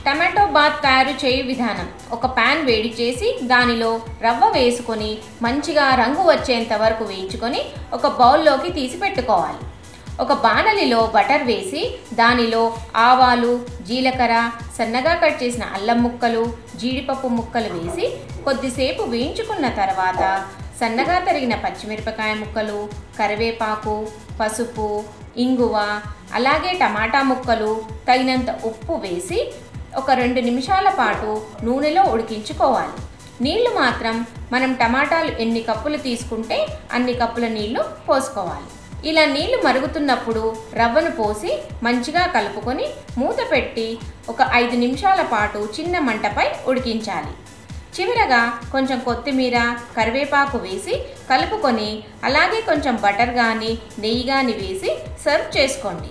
Tomato bath తయారు చేయు విధానం. ఒక పాన్ వేడి చేసి దానిలో రవ్వ వేసుకొని మంచిగా రంగు వచ్చేంత వరకు వేయించుకొని ఒక బౌల్లోకి తీసి పెట్టుకోవాలి. ఒక బాణలిలో బటర్ వేసి దానిలో ఆవాలు, జీలకర్ర, సన్నగా కట్ చేసిన అల్లం ముక్కలు, జీడిపప్పు ముక్కలు వేసి కొద్దిసేపు వేయించుకున్న తర్వాత సన్నగా తరిగిన పచ్చిమిరపకాయ ముక్కలు, కరివేపాకు, పసుపు, ఇంగువ, అలాగే టమాటా ముక్కలు, తగినంత ఉప్పు వేసి ఒక 2 నిమిషాల పాటు నూనెలో ఉడికించుకోవాలి. నీళ్లు మాత్రం మనం టమాటాలు ఎన్ని కప్పులు తీసుకుంటే అన్ని కప్పుల నీళ్లు పోసుకోవాలి. ఇలా నీళ్లు మరుగుతున్నప్పుడు రవ్వను పోసి మంచిగా కలుపుకొని మూత పెట్టి ఒక 5 నిమిషాల పాటు చిన్న మంటపై ఉడికించాలి. చివరగా కొంచెం కొత్తిమీర, కరివేపాకు వేసి కలుపుకొని అలాగే కొంచెం బటర్ కానీ నెయ్యి కానీ వేసి సర్వ్ చేసుకోండి.